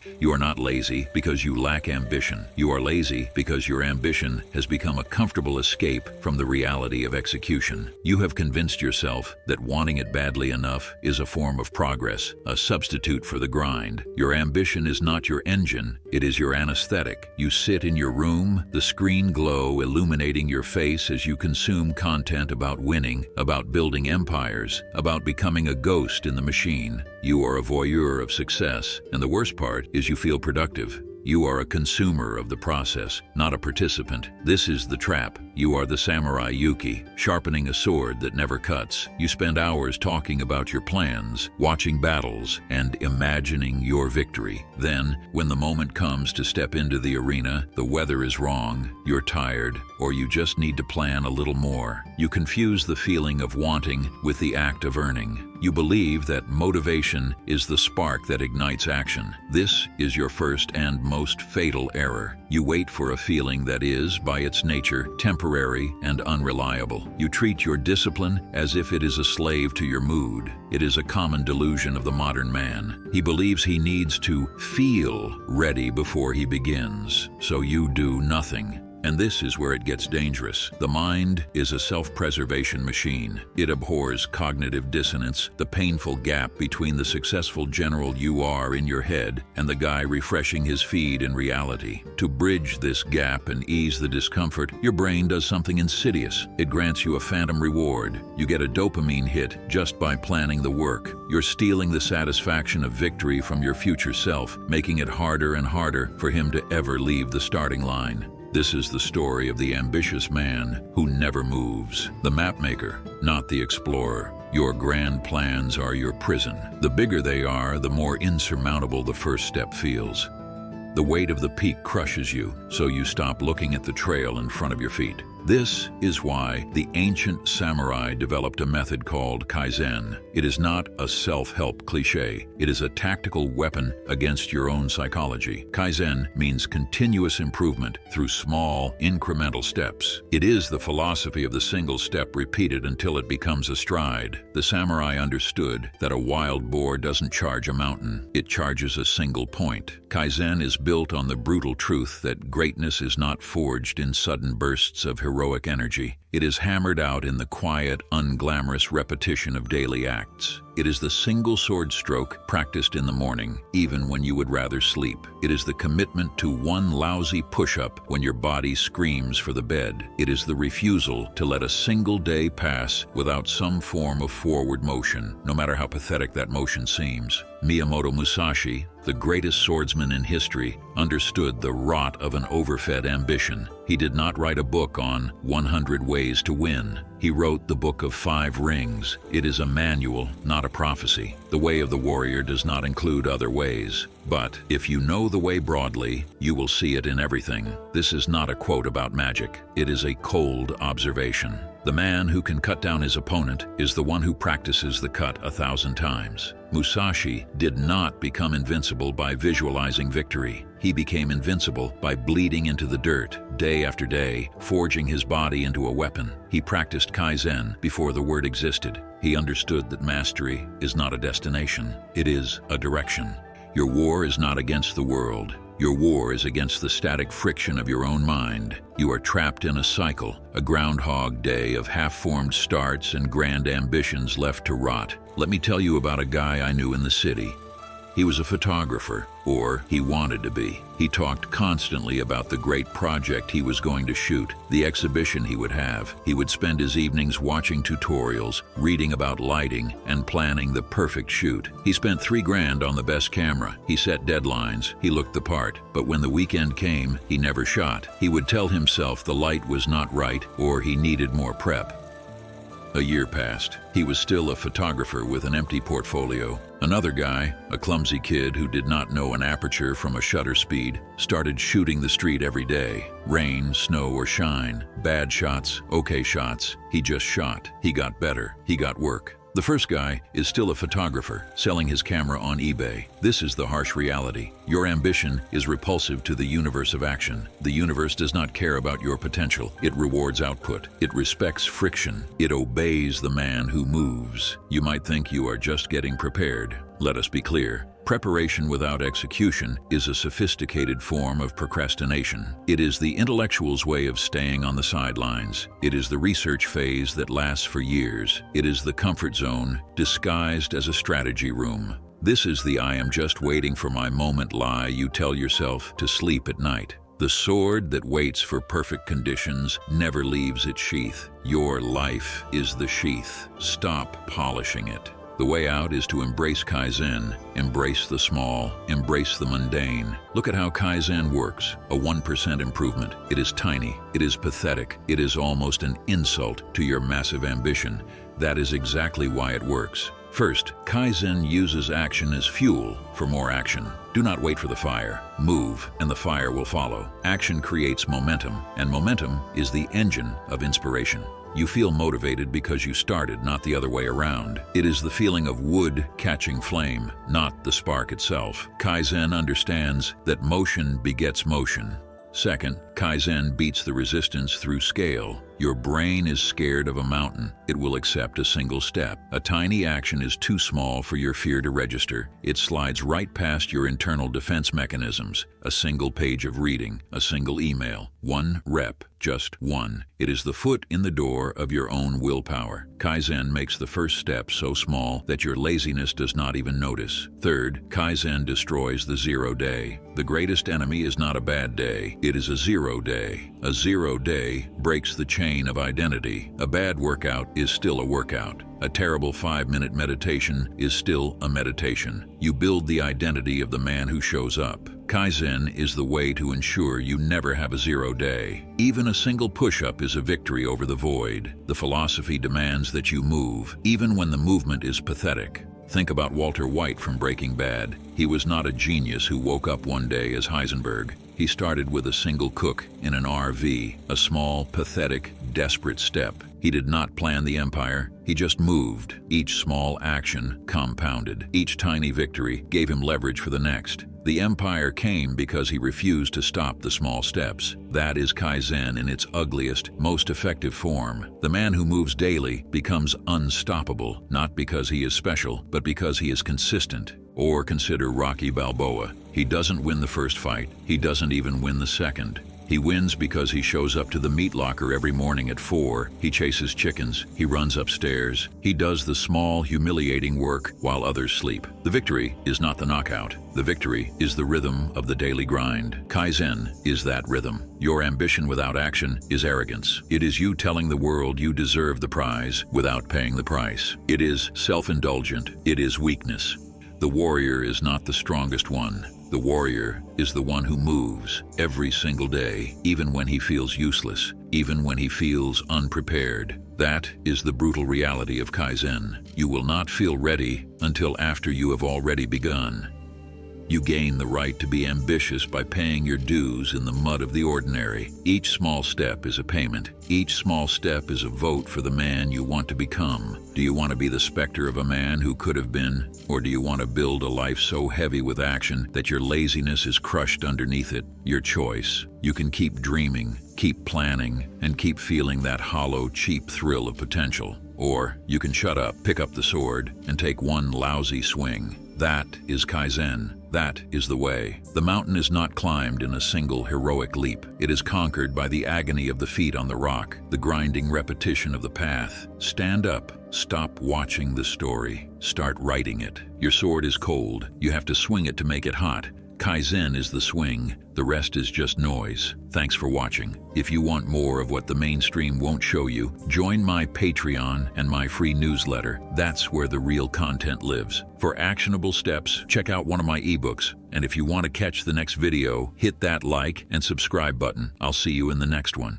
You are not lazy because you lack ambition. You are lazy because your ambition has become a comfortable escape from the reality of execution. You have convinced yourself that wanting it badly enough is a form of progress, a substitute for the grind. Your ambition is not your engine, it is your anesthetic. You sit in your room, the screen glow illuminating your face as you consume content about winning, about building empires, about becoming a ghost in the machine. You are a voyeur of success, and the worst part is you feel productive. You are a consumer of the process, not a participant. This is the trap. You are the samurai Yuki, sharpening a sword that never cuts. You spend hours talking about your plans, watching battles, and imagining your victory. Then, when the moment comes to step into the arena, the weather is wrong, you're tired, or you just need to plan a little more. You confuse the feeling of wanting with the act of earning. You believe that motivation is the spark that ignites action. This is your first and most fatal error. You wait for a feeling that is, by its nature, temporary and unreliable. You treat your discipline as if it is a slave to your mood. It is a common delusion of the modern man. He believes he needs to feel ready before he begins, so you do nothing. And this is where it gets dangerous. The mind is a self-preservation machine. It abhors cognitive dissonance, the painful gap between the successful general you are in your head and the guy refreshing his feed in reality. To bridge this gap and ease the discomfort, your brain does something insidious. It grants you a phantom reward. You get a dopamine hit just by planning the work. You're stealing the satisfaction of victory from your future self, making it harder and harder for him to ever leave the starting line. This is the story of the ambitious man who never moves, the mapmaker, not the explorer. Your grand plans are your prison. The bigger they are, the more insurmountable the first step feels. The weight of the peak crushes you, so you stop looking at the trail in front of your feet. This is why the ancient samurai developed a method called Kaizen. It is not a self-help cliché. It is a tactical weapon against your own psychology. Kaizen means continuous improvement through small, incremental steps. It is the philosophy of the single step repeated until it becomes a stride. The samurai understood that a wild boar doesn't charge a mountain. It charges a single point. Kaizen is built on the brutal truth that greatness is not forged in sudden bursts of heroic energy. It is hammered out in the quiet, unglamorous repetition of daily acts. It is the single sword stroke practiced in the morning, even when you would rather sleep. It is the commitment to one lousy push-up when your body screams for the bed. It is the refusal to let a single day pass without some form of forward motion, no matter how pathetic that motion seems. Miyamoto Musashi, the greatest swordsman in history, understood the rot of an overfed ambition. He did not write a book on 100 ways to win. He wrote the Book of 5 Rings. It is a manual, not a prophecy. The way of the warrior does not include other ways. But if you know the way broadly, you will see it in everything. This is not a quote about magic. It is a cold observation. The man who can cut down his opponent is the one who practices the cut 1,000 times. Musashi did not become invincible by visualizing victory. He became invincible by bleeding into the dirt, day after day, forging his body into a weapon. He practiced Kaizen before the word existed. He understood that mastery is not a destination, it is a direction. Your war is not against the world. Your war is against the static friction of your own mind. You are trapped in a cycle, a groundhog day of half-formed starts and grand ambitions left to rot. Let me tell you about a guy I knew in the city. He was a photographer, or he wanted to be. He talked constantly about the great project he was going to shoot, the exhibition he would have. He would spend his evenings watching tutorials, reading about lighting, and planning the perfect shoot. He spent $3,000 on the best camera. He set deadlines. He looked the part. But when the weekend came, he never shot. He would tell himself the light was not right, or he needed more prep. A year passed. He was still a photographer with an empty portfolio. Another guy, a clumsy kid who did not know an aperture from a shutter speed, started shooting the street every day. Rain, snow, or shine. Bad shots, okay shots. He just shot. He got better. He got work. The first guy is still a photographer, selling his camera on eBay. This is the harsh reality. Your ambition is repulsive to the universe of action. The universe does not care about your potential. It rewards output. It respects friction. It obeys the man who moves. You might think you are just getting prepared. Let us be clear. Preparation without execution is a sophisticated form of procrastination. It is the intellectual's way of staying on the sidelines. It is the research phase that lasts for years. It is the comfort zone disguised as a strategy room. This is the "I am just waiting for my moment" lie you tell yourself to sleep at night. The sword that waits for perfect conditions never leaves its sheath. Your life is the sheath. Stop polishing it. The way out is to embrace Kaizen, embrace the small, embrace the mundane. Look at how Kaizen works. A 1% improvement. It is tiny. It is pathetic. It is almost an insult to your massive ambition. That is exactly why it works. First, Kaizen uses action as fuel for more action. Do not wait for the fire. Move, and the fire will follow. Action creates momentum, and momentum is the engine of inspiration. You feel motivated because you started, not the other way around. It is the feeling of wood catching flame, not the spark itself. Kaizen understands that motion begets motion. Second, Kaizen beats the resistance through scale. Your brain is scared of a mountain. It will accept a single step. A tiny action is too small for your fear to register. It slides right past your internal defense mechanisms. A single page of reading, a single email, one rep, just one. It is the foot in the door of your own willpower. Kaizen makes the first step so small that your laziness does not even notice. Third, Kaizen destroys the 0 day. The greatest enemy is not a bad day. It is a 0 day. A 0 day breaks the chain of identity. A bad workout is still a workout. A terrible 5-minute meditation is still a meditation. You build the identity of the man who shows up. Kaizen is the way to ensure you never have a 0 day. Even a single push-up is a victory over the void. The philosophy demands that you move, even when the movement is pathetic. Think about Walter White from Breaking Bad. He was not a genius who woke up one day as Heisenberg. He started with a single cook in an RV, a small, pathetic, desperate step. He did not plan the empire, he just moved. Each small action compounded. Each tiny victory gave him leverage for the next. The empire came because he refused to stop the small steps. That is Kaizen in its ugliest, most effective form. The man who moves daily becomes unstoppable, not because he is special, but because he is consistent. Or consider Rocky Balboa. He doesn't win the first fight. He doesn't even win the second. He wins because he shows up to the meat locker every morning at 4. He chases chickens. He runs upstairs. He does the small, humiliating work while others sleep. The victory is not the knockout. The victory is the rhythm of the daily grind. Kaizen is that rhythm. Your ambition without action is arrogance. It is you telling the world you deserve the prize without paying the price. It is self-indulgent. It is weakness. The warrior is not the strongest one. The warrior is the one who moves every single day, even when he feels useless, even when he feels unprepared. That is the brutal reality of Kaizen. You will not feel ready until after you have already begun. You gain the right to be ambitious by paying your dues in the mud of the ordinary. Each small step is a payment. Each small step is a vote for the man you want to become. Do you want to be the specter of a man who could have been? Or do you want to build a life so heavy with action that your laziness is crushed underneath it? Your choice. You can keep dreaming, keep planning, and keep feeling that hollow, cheap thrill of potential. Or you can shut up, pick up the sword, and take one lousy swing. That is Kaizen. That is the way. The mountain is not climbed in a single heroic leap. It is conquered by the agony of the feet on the rock, the grinding repetition of the path. Stand up. Stop watching the story. Start writing it. Your sword is cold. You have to swing it to make it hot. Kaizen is the swing. The rest is just noise. Thanks for watching. If you want more of what the mainstream won't show you, join my Patreon and my free newsletter. That's where the real content lives. For actionable steps, check out one of my ebooks. And if you want to catch the next video, hit that like and subscribe button. I'll see you in the next one.